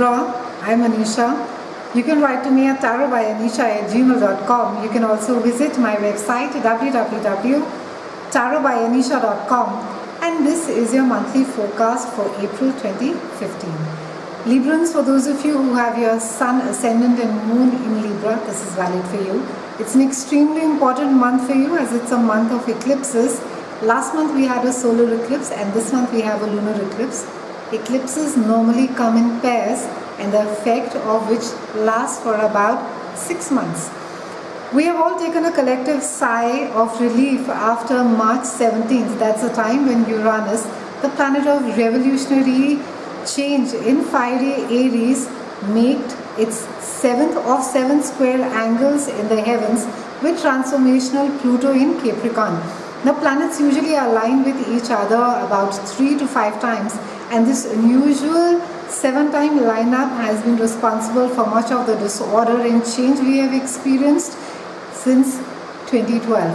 Libra. I'm Anisha. You can write to me at tarotbyanisha@gmail.com. You can also visit my website www.tarotbyanisha.com. And this is your monthly forecast for April 2015. Librans, for those of you who have your Sun, Ascendant and Moon in Libra, this is valid for you. It's an extremely important month for you as it's a month of eclipses. Last month we had a solar eclipse and this month we have a lunar eclipse. Eclipses normally come in pairs and the effect of which lasts for about 6 months. We have all taken a collective sigh of relief after March 17th. That's the time when Uranus, the planet of revolutionary change in fiery Aries, made its 7th of 7 square angles in the heavens with transformational Pluto in Capricorn. Now planets usually align with each other about 3 to 5 times, and this unusual 7-time lineup has been responsible for much of the disorder and change we have experienced since 2012.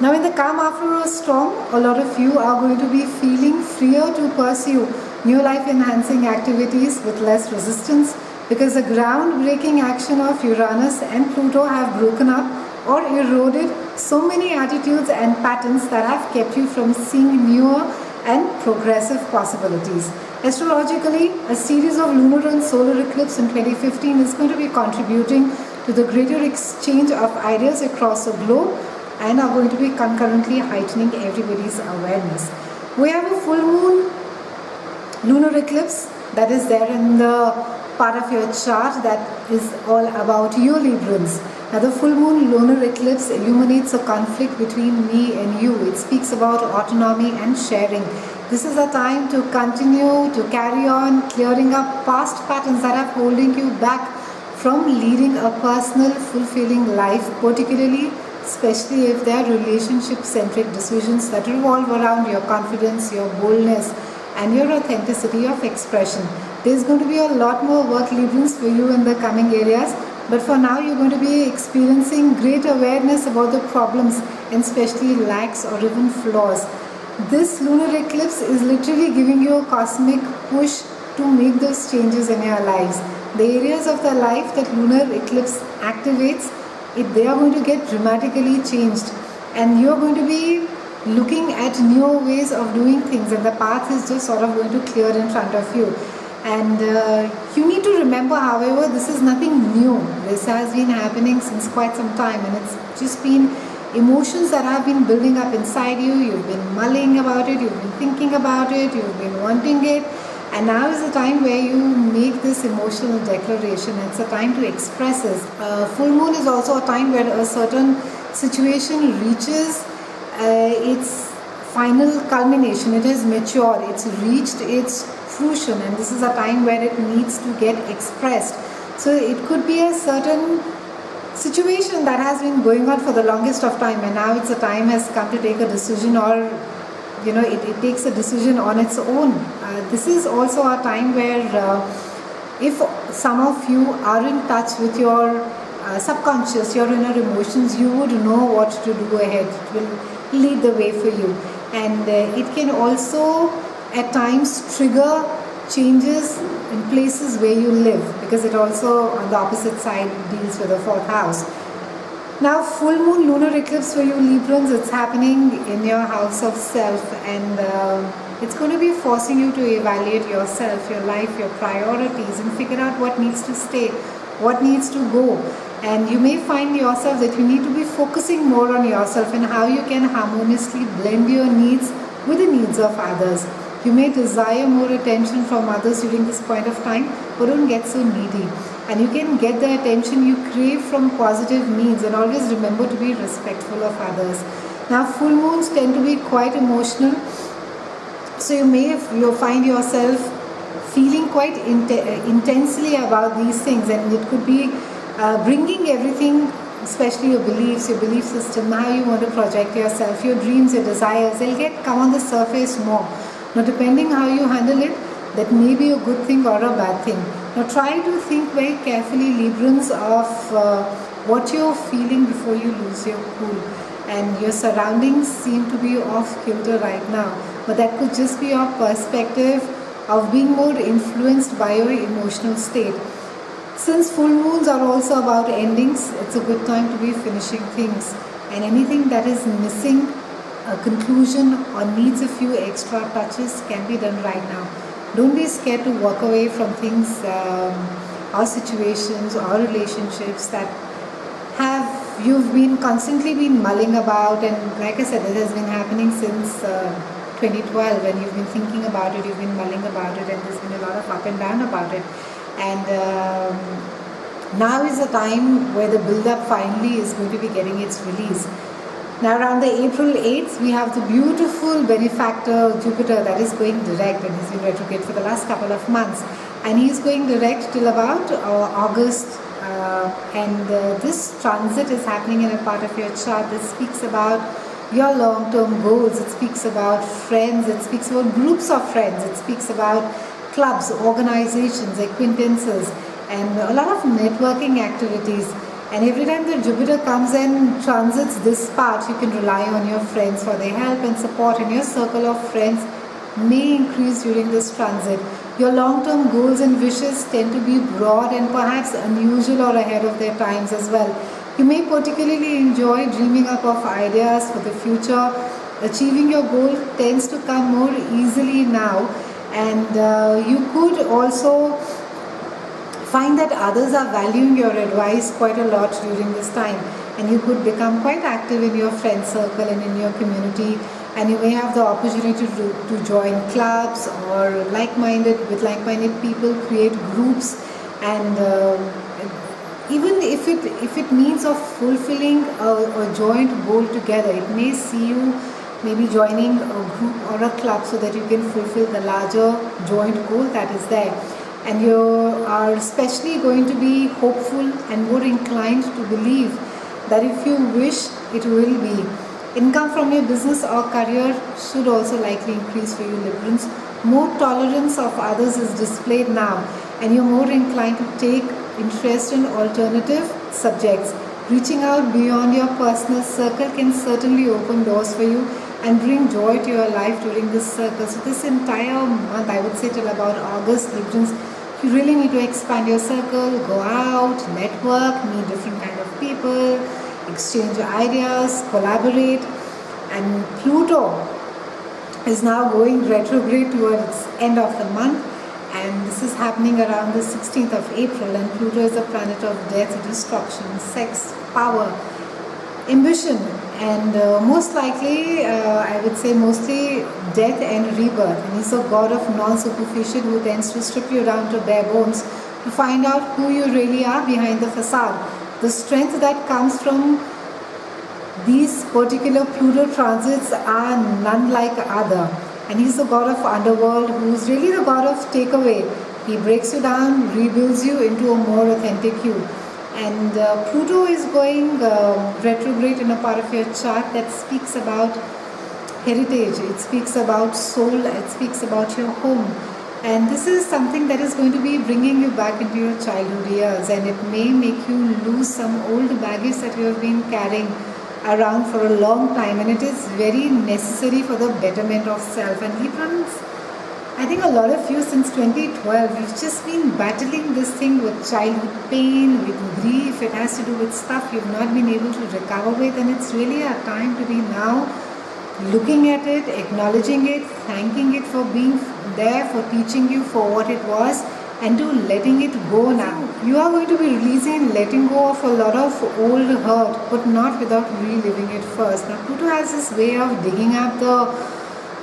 Now in the calm after a storm, a lot of you are going to be feeling freer to pursue new life enhancing activities with less resistance, because the groundbreaking action of Uranus and Pluto have broken up or eroded so many attitudes and patterns that have kept you from seeing newer and progressive possibilities. Astrologically, a series of lunar and solar eclipses in 2015 is going to be contributing to the greater exchange of ideas across the globe and are going to be concurrently heightening everybody's awareness. We have a full moon lunar eclipse that is there in the part of your chart that is all about you, Librans. Now the full moon lunar eclipse illuminates a conflict between me and you. It speaks about autonomy and sharing. This is a time to continue to carry on clearing up past patterns that are holding you back from leading a personal, fulfilling life, particularly, especially if they are relationship-centric decisions that revolve around your confidence, your boldness, and your authenticity of expression. There's going to be a lot more work, Librans, for you in the coming areas, but for now you're going to be experiencing great awareness about the problems and especially lacks or even flaws. This lunar eclipse is literally giving you a cosmic push to make those changes in your lives. The areas of the life that lunar eclipse activates, they are going to get dramatically changed, and you're going to be looking at new ways of doing things, and the path is just sort of going to clear in front of you. And you need to remember, however, this is nothing new. This has been happening since quite some time, and it's just been emotions that have been building up inside you. You've been mulling about it, you've been thinking about it, you've been wanting it, and now is the time where you make this emotional declaration. It's a time to express it. Full moon is also a time where a certain situation reaches its final culmination. It has matured, it's reached its fruition, and this is a time where it needs to get expressed. So it could be a certain situation that has been going on for the longest of time, and now it's a time has come to take a decision, or it takes a decision on its own. This is also a time where if some of you are in touch with your subconscious, your inner emotions, you would know what to do ahead. It will lead the way for you, and it can also at times trigger changes in places where you live, because it also on the opposite side deals with the 4th house. Now full moon lunar eclipse for you, Librans, it's happening in your house of self, and it's going to be forcing you to evaluate yourself, your life, your priorities, and figure out what needs to stay, what needs to go. And you may find yourself that you need to be focusing more on yourself and how you can harmoniously blend your needs with the needs of others. You may desire more attention from others during this point of time, but don't get so needy. And you can get the attention you crave from positive means, and always remember to be respectful of others. Now full moons tend to be quite emotional, so you'll find yourself feeling quite intensely about these things, and it could be bringing everything, especially your beliefs, your belief system, how you want to project yourself, your dreams, your desires, they'll come on the surface more. Now depending how you handle it, that may be a good thing or a bad thing. Now try to think very carefully, Librans, of what you're feeling before you lose your cool. And your surroundings seem to be off kilter right now, but that could just be your perspective of being more influenced by your emotional state. Since full moons are also about endings, it's a good time to be finishing things. And anything that is missing a conclusion or needs a few extra touches can be done right now. Don't be scared to walk away from things or situations or relationships that you've been constantly been mulling about, and like I said, it has been happening since 2012, when you've been thinking about it, you've been mulling about it, and there's been a lot of up and down about it. And now is the time where the build-up finally is going to be getting its release. Now around the April 8th, we have the beautiful benefactor Jupiter that is going direct, and he's been retrograde for the last couple of months, and he's going direct till about August. This transit is happening in a part of your chart that speaks about your long-term goals. It speaks about friends, it speaks about groups of friends, it speaks about clubs, organizations, acquaintances, and a lot of networking activities. And every time that Jupiter comes and transits this part, you can rely on your friends for their help and support, and your circle of friends may increase during this transit. Your long-term goals and wishes tend to be broad and perhaps unusual or ahead of their times as well. You may particularly enjoy dreaming up of ideas for the future. Achieving your goal tends to come more easily now, and you could also find that others are valuing your advice quite a lot during this time, and you could become quite active in your friend circle and in your community, and you may have the opportunity to join clubs or with like-minded people, create groups, and even if it means of fulfilling a joint goal together, it may see you maybe joining a group or a club so that you can fulfill the larger joint goal that is there. And you are especially going to be hopeful and more inclined to believe that if you wish, it will be. Income from your business or career should also likely increase for you, Librans. More tolerance of others is displayed now, and you're more inclined to take interest in alternative subjects. Reaching out beyond your personal circle can certainly open doors for you and bring joy to your life during this circle. So this entire month, I would say till about August, Librans, you really need to expand your circle, go out, network, meet different kind of people, exchange ideas, collaborate. And Pluto is now going retrograde towards end of the month, and this is happening around the 16th of April, and Pluto is a planet of death, destruction, sex, power, ambition, and most likely, I would say mostly death and rebirth. And he's a god of non-superficial who tends to strip you down to bare bones to find out who you really are behind the facade. The strength that comes from these particular Pluto transits are none like other. And he's the god of underworld, who's really the god of takeaway. He breaks you down, rebuilds you into a more authentic you. And Pluto is going retrograde in a part of your chart that speaks about heritage, it speaks about soul, it speaks about your home. And this is something that is going to be bringing you back into your childhood years, and it may make you lose some old baggage that you have been carrying around for a long time, and it is very necessary for the betterment of self. And Librans, I think a lot of you since 2012, you've just been battling this thing with childhood pain, with grief. It has to do with stuff you've not been able to recover with, and it's really a time to be now looking at it, acknowledging it, thanking it for being there, for teaching you for what it was, and to letting it go now. You are going to be releasing and letting go of a lot of old hurt, but not without reliving it first. Now Pluto has this way of digging up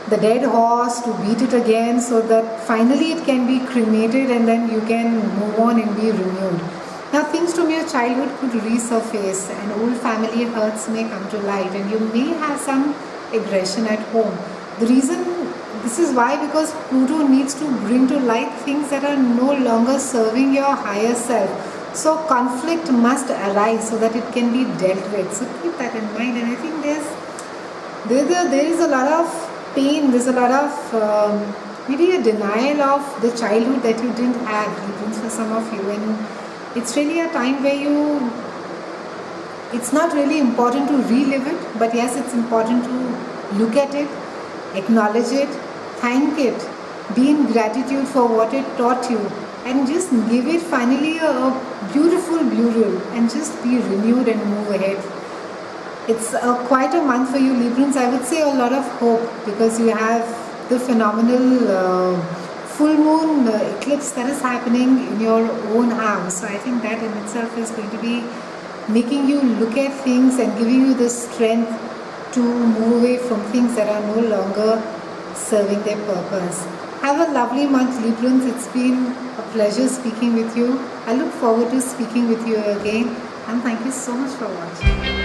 the dead horse to beat it again, so that finally it can be cremated and then you can move on and be renewed. Now things from your childhood could resurface, and old family hurts may come to light, and you may have some aggression at home. The reason this is why, because Pluto needs to bring to light things that are no longer serving your higher self. So conflict must arise so that it can be dealt with. So keep that in mind. And I think there is a lot of pain, there's a lot of maybe a denial of the childhood that you didn't have, even for some of you. And it's really a time where it's not really important to relive it, but yes, it's important to look at it, acknowledge it, thank it, Be in gratitude for what it taught you, and just give it finally a beautiful burial, and just be renewed and move ahead. It's quite a month for you, Librans. I would say a lot of hope, because you have the phenomenal full moon eclipse that is happening in your own house. So I think that in itself is going to be making you look at things and giving you the strength to move away from things that are no longer serving their purpose. Have a lovely month, Librans. It's been a pleasure speaking with you. I look forward to speaking with you again, and thank you so much for watching.